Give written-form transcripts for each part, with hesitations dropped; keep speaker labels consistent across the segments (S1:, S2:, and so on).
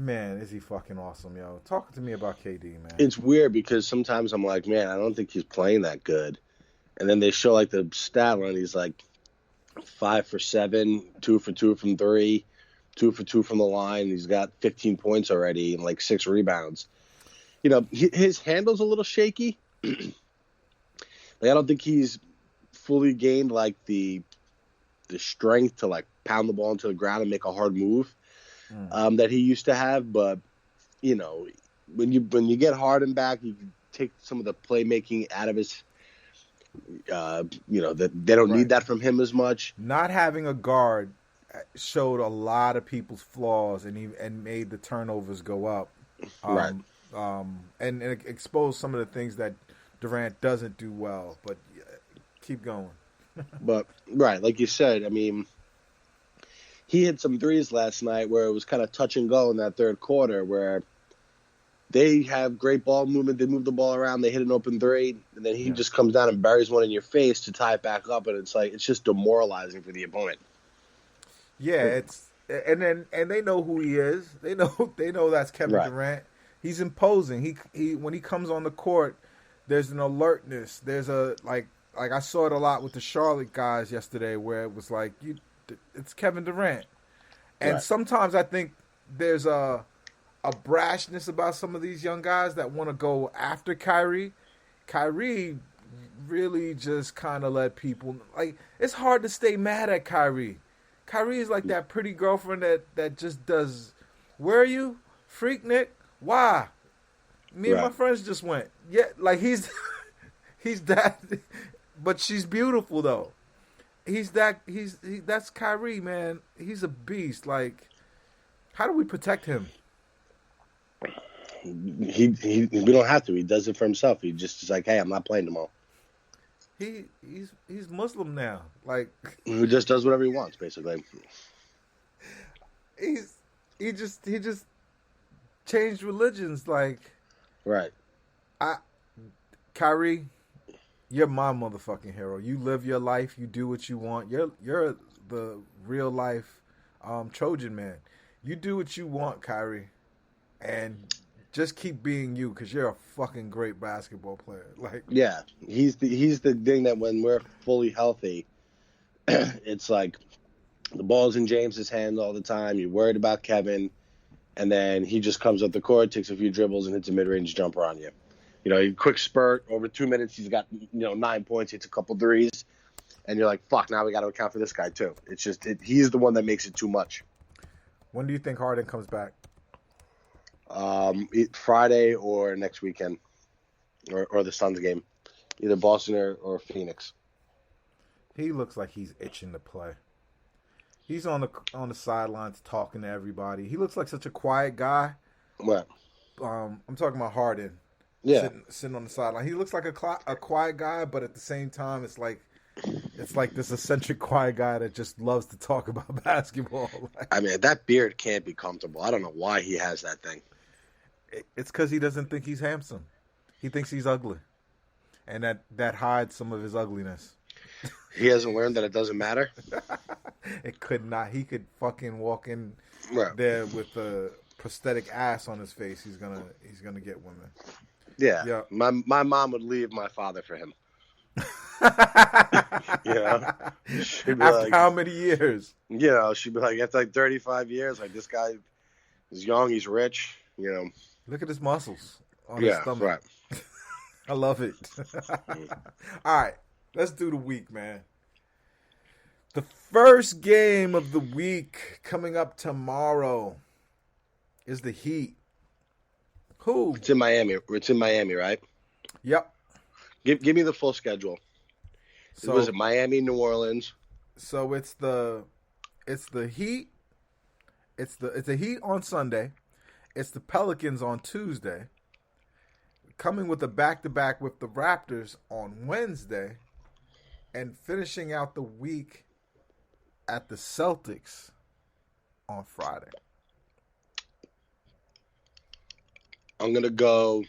S1: Man, is he fucking awesome, yo. Talk to me about KD, man.
S2: It's weird because sometimes I'm like, man, I don't think he's playing that good. And then they show like the stat line. He's like 5 for 7, 2 for 2 from three, 2 for 2 from the line. He's got 15 points already and like 6 rebounds. His handle's a little shaky. Like, I don't think he's fully gained like the strength to like pound the ball into the ground and make a hard move that he used to have. But when you get Harden back, you can take some of the playmaking out of his. That they don't need that from him as much.
S1: Not having a guard showed a lot of people's flaws and made the turnovers go up.
S2: Right.
S1: And it exposed some of the things that Durant doesn't do well. But keep going.
S2: But right, like you said, I mean, he hit some threes last night where it was kind of touch and go in that third quarter where they have great ball movement. They move the ball around. They hit an open three, and then he just comes down and buries one in your face to tie it back up, and it's just demoralizing for the opponent.
S1: Yeah, and they know who he is. They know that's Kevin Durant. He's imposing. He when he comes on the court, there's an alertness. There's a like I saw it a lot with the Charlotte guys yesterday, where it was like it's Kevin Durant, and sometimes I think there's a brashness about some of these young guys that want to go after Kyrie. Kyrie really just kind of let people like it's hard to stay mad at Kyrie. Kyrie is like that pretty girlfriend that just does. Where are you, Freaknik? Why? Me and my friends just went. Yeah, like he's that, but she's beautiful though. That's Kyrie, man. He's a beast. Like, how do we protect him?
S2: We don't have to. He does it for himself. He just is like, hey, I'm not playing tomorrow.
S1: He's Muslim now. Like,
S2: who just does whatever he wants, basically.
S1: He just changed religions. Like,
S2: right.
S1: Kyrie, you're my motherfucking hero. You live your life. You do what you want. You're the real life Trojan man. You do what you want, Kyrie, and just keep being you because you're a fucking great basketball player. Like,
S2: yeah, he's the thing that when we're fully healthy, it's like the ball's in James's hands all the time. You're worried about Kevin, and then he just comes up the court, takes a few dribbles, and hits a mid-range jumper on you. A quick spurt over 2 minutes. He's got 9 points, hits a couple threes, and you're like, fuck. Now we got to account for this guy too. It's just he's the one that makes it too much.
S1: When do you think Harden comes back?
S2: Friday or next weekend, or the Suns game, either Boston or Phoenix.
S1: He looks like he's itching to play. He's on the sidelines talking to everybody. He looks like such a quiet guy.
S2: What?
S1: I'm talking about Harden.
S2: Yeah,
S1: sitting on the sideline. He looks like a quiet guy, but at the same time, it's like this eccentric quiet guy that just loves to talk about basketball.
S2: I mean, that beard can't be comfortable. I don't know why he has that thing.
S1: It's because he doesn't think he's handsome. He thinks he's ugly, and that hides some of his ugliness.
S2: He hasn't learned that it doesn't matter.
S1: It could not. He could fucking walk in there with a prosthetic ass on his face. He's gonna get women.
S2: Yeah. My mom would leave my father for him.
S1: She'd be after how many years?
S2: She'd be like, after like 35 years, like this guy is young, he's rich.
S1: Look at his muscles on his stomach. Right. I love it. All right, let's do the week, man. The first game of the week coming up tomorrow is the Heat. Who?
S2: It's in Miami. It's in Miami, right?
S1: Yep.
S2: Give me the full schedule. So, was it Miami, New Orleans?
S1: So it's the Heat. It's the Heat on Sunday. It's the Pelicans on Tuesday. Coming with a back-to-back with the Raptors on Wednesday, and finishing out the week at the Celtics on Friday.
S2: I'm going to go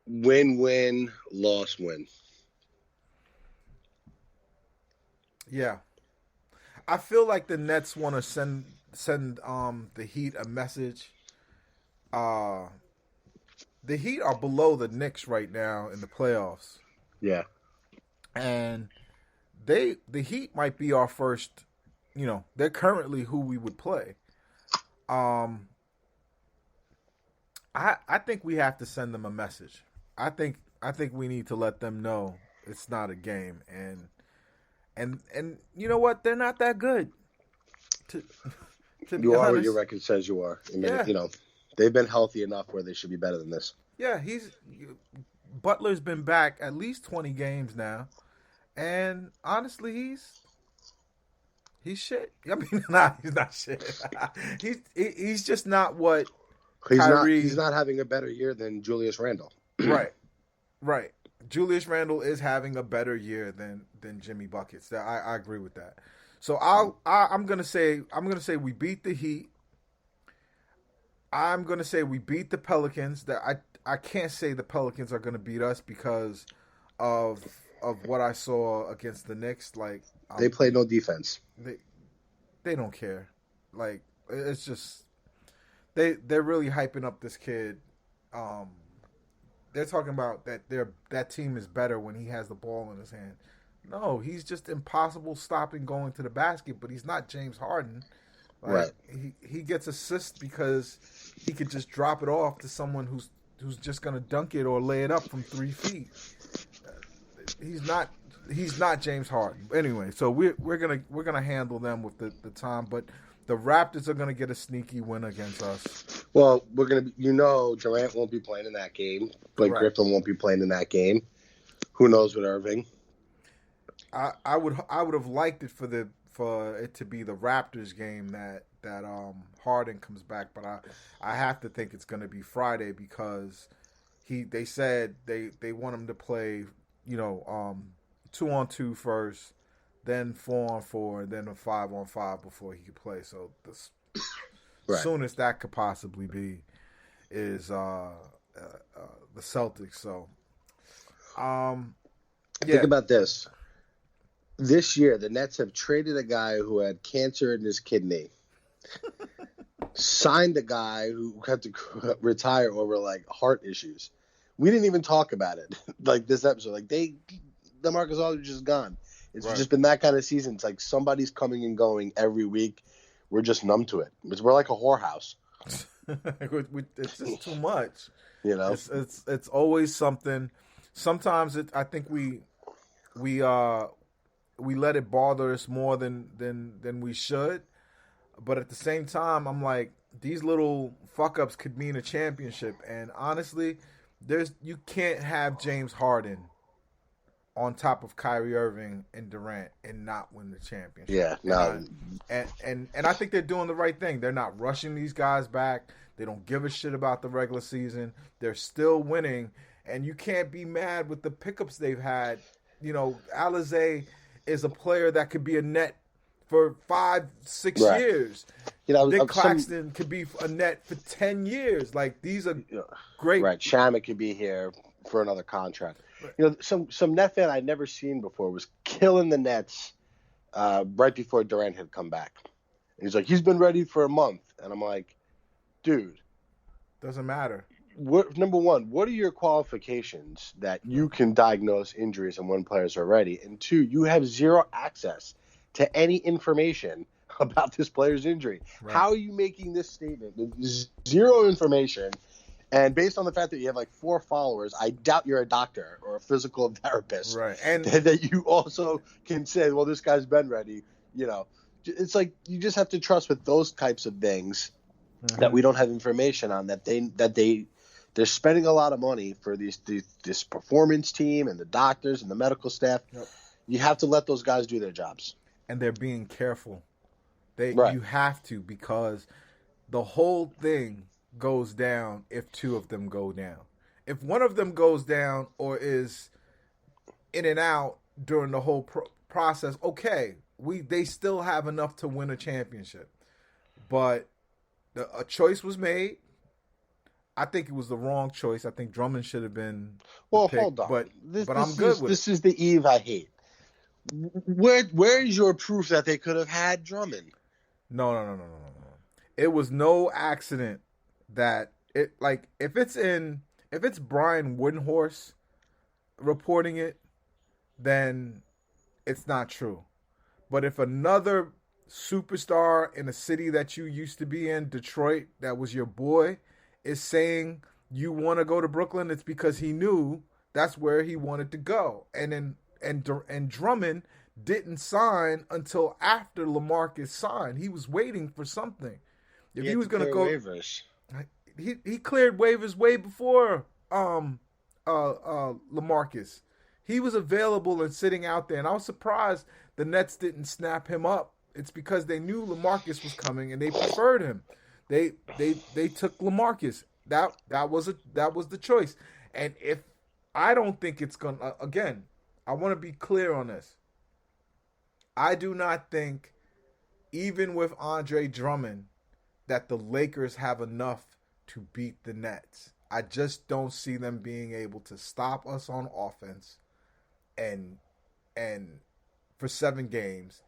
S2: win-win, loss-win.
S1: Yeah. I feel like the Nets want to send the Heat a message. The Heat are below the Knicks right now in the playoffs.
S2: Yeah.
S1: And the Heat might be our first, they're currently who we would play. I think we have to send them a message. I think we need to let them know it's not a game, and you know what? They're not that good. To be
S2: you are
S1: honest.
S2: what your record says you are. I mean,
S1: Yeah.
S2: They've been healthy enough where they should be better than this.
S1: Yeah, Butler's been back at least 20 games now, and honestly, he's shit. I mean, he's not shit. he's just not what Kyrie.
S2: He's not having a better year than Julius Randle.
S1: Right. Julius Randle is having a better year than Jimmy Buckets. I agree with that. So I'm gonna say we beat the Heat. I'm gonna say we beat the Pelicans. That I can't say the Pelicans are gonna beat us because of what I saw against the Knicks. Like
S2: they play no defense.
S1: They don't care. Like it's just they're really hyping up this kid. They're talking about that team is better when he has the ball in his hand. No, he's just impossible stopping going to the basket, but he's not James Harden. Like,
S2: right.
S1: He gets assists because he could just drop it off to someone who's just gonna dunk it or lay it up from 3 feet. He's not James Harden. Anyway, so we're gonna handle them with the time, but the Raptors are gonna get a sneaky win against us.
S2: Well, Durant won't be playing in that game. Blake Griffin won't be playing in that game. Who knows with Irving?
S1: I would have liked it for it to be the Raptors game that Harden comes back, but I have to think it's going to be Friday because they said they want him to play 2-on-2 first, then 4-on-4, and then a 5-on-5 before he could play. So the soonest that could possibly be is the Celtics. So
S2: think about this. This year, the Nets have traded a guy who had cancer in his kidney, signed a guy who had to retire over heart issues. We didn't even talk about it this episode. DeMarcus Aldridge is gone. It's just been that kind of season. It's like somebody's coming and going every week. We're just numb to it. We're like a whorehouse.
S1: It's just too much.
S2: It's
S1: always something. Sometimes I think we let it bother us more than we should. But at the same time, I'm like, these little fuck ups could mean a championship. And honestly, you can't have James Harden on top of Kyrie Irving and Durant and not win the championship.
S2: Yeah, no.
S1: And I think they're doing the right thing. They're not rushing these guys back. They don't give a shit about the regular season. They're still winning. And you can't be mad with the pickups they've had. Alize is a player that could be a net for 5-6 years. Nick Claxton could be a net for 10 years. Like, these are great.
S2: Right, Shamet could be here for another contract. Some net fan I'd never seen before was killing the Nets right before Durant had come back. And he's like, he's been ready for a month. And I'm like, dude.
S1: Doesn't matter.
S2: Number one, what are your qualifications that you can diagnose injuries and when players are ready? And two, you have zero access to any information about this player's injury. Right. How are you making this statement with zero information? And based on the fact that you have 4 followers, I doubt you're a doctor or a physical therapist.
S1: Right. And
S2: that you also can say, well, this guy's been ready. It's like you just have to trust with those types of things that we don't have information on, that they're spending a lot of money for this performance team and the doctors and the medical staff. Yep. You have to let those guys do their jobs.
S1: And they're being careful. You have to, because the whole thing goes down if 2 of them go down. If one of them goes down or is in and out during the whole process, okay, they still have enough to win a championship. But a choice was made. I think it was the wrong choice. I think Drummond should have been.
S2: Well, hold on.
S1: But I'm good with
S2: this is the Eve I hate. Where is your proof that they could have had Drummond?
S1: No. It was no accident that it like if it's Brian Windhorst reporting it, then it's not true. But if another superstar in a city that you used to be in, Detroit, that was your boy, is saying you want to go to Brooklyn, it's because he knew that's where he wanted to go. And Drummond didn't sign until after LaMarcus signed. He was waiting for something. If he was going to go,
S2: waivers.
S1: he cleared waivers way before LaMarcus. He was available and sitting out there, and I was surprised the Nets didn't snap him up. It's because they knew LaMarcus was coming and they preferred him. They took LaMarcus. That was the choice. And if I don't think it's gonna again, I want to be clear on this. I do not think, even with Andre Drummond, that the Lakers have enough to beat the Nets. I just don't see them being able to stop us on offense and for 7 games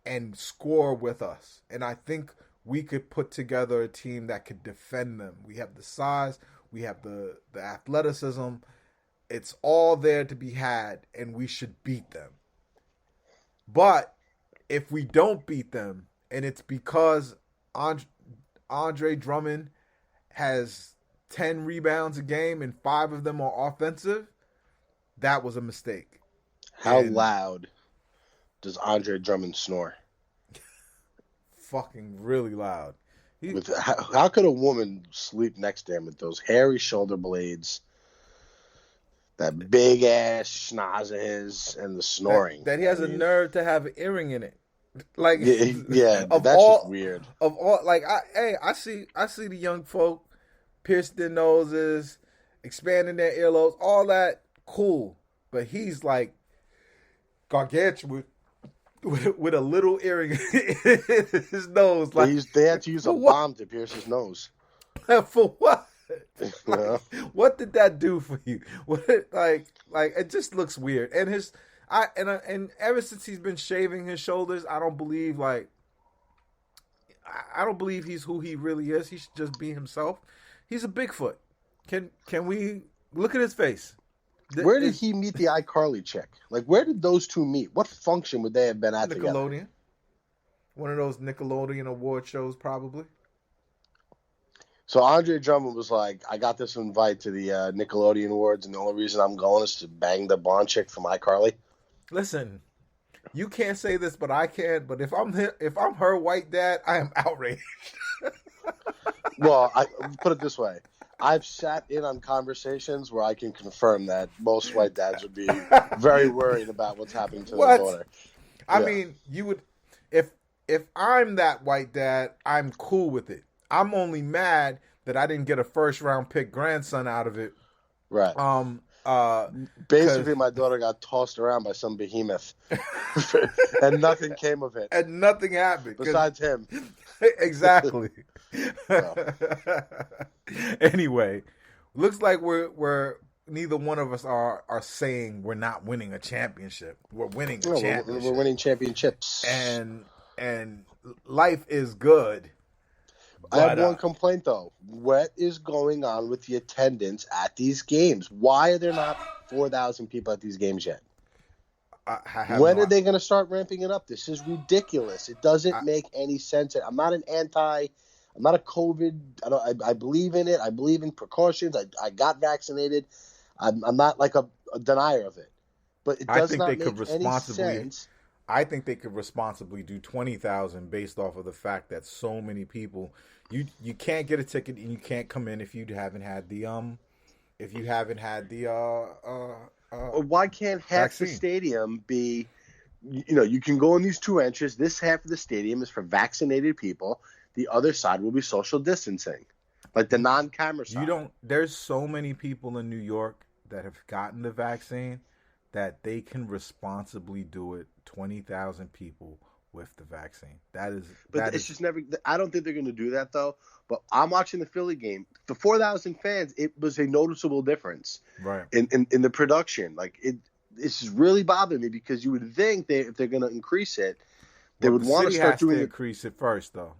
S1: and score with us. And I think we could put together a team that could defend them. We have the size, we have the athleticism. It's all there to be had, and we should beat them. But if we don't beat them, and it's because Andre Drummond has 10 rebounds a game and 5 of them are offensive, that was a mistake.
S2: How loud does Andre Drummond snore?
S1: Fucking really loud.
S2: How could a woman sleep next to him with those hairy shoulder blades, that big ass schnoz of his, and the snoring?
S1: That he has a nerve to have an earring in it. Like
S2: yeah, that's just weird.
S1: Of all, like I see the young folk pierce their noses, expanding their earlobes, all that cool. But he's like gargantuan with a little earring in his nose. Like
S2: they had to use a bomb to pierce his nose.
S1: For what?
S2: Yeah.
S1: What did that do for you? What like it just looks weird. And and ever since he's been shaving his shoulders, I don't believe he's who he really is. He should just be himself. He's a Bigfoot. Can we look at his face?
S2: Where did he meet the iCarly chick? Like, where did those two meet? What function would they have been at
S1: Nickelodeon.
S2: Together?
S1: One of those Nickelodeon award shows, probably.
S2: So Andre Drummond was like, I got this invite to the Nickelodeon Awards, and the only reason I'm going is to bang the blonde chick from iCarly.
S1: Listen, you can't say this, but I can. But if I'm her white dad, I am outraged.
S2: Well, I put it this way. I've sat in on conversations where I can confirm that most white dads would be very worried about what's happening to their daughter.
S1: I mean, you would if I'm that white dad, I'm cool with it. I'm only mad that I didn't get a first round pick grandson out of it.
S2: Right. Basically, my daughter got tossed around by some behemoth, and nothing came of it.
S1: And nothing happened
S2: besides him.
S1: Exactly. Anyway, looks like we're neither one of us are saying we're not winning a championship. We're winning a championship.
S2: We're winning championships.
S1: And life is good.
S2: I have one complaint, though. What is going on with the attendance at these games? Why are there not 4,000 people at these games yet? When are they going to start ramping it up? This is ridiculous. It doesn't make any sense. I'm not a COVID. I believe in it. I believe in precautions. I got vaccinated. I'm not like a denier of it. But it does not make any sense.
S1: I think they could responsibly do 20,000 based off of the fact that so many people. You can't get a ticket and you can't come in if you haven't had the
S2: why can't half the stadium be? You can go in these 2 entries. This half of the stadium is for vaccinated people. The other side will be social distancing, like the non-camera side.
S1: There's so many people in New York that have gotten the vaccine that they can responsibly do it. 20,000 people with the vaccine. It's just never.
S2: I don't think they're going to do that though. But I'm watching the Philly game. The 4,000 fans. It was a noticeable difference,
S1: right?
S2: In the production, like this is really bothering me because you would think if they're going to increase it, they
S1: Well,
S2: would
S1: the
S2: want to
S1: city
S2: start
S1: has to
S2: doing it.
S1: increase it first, though.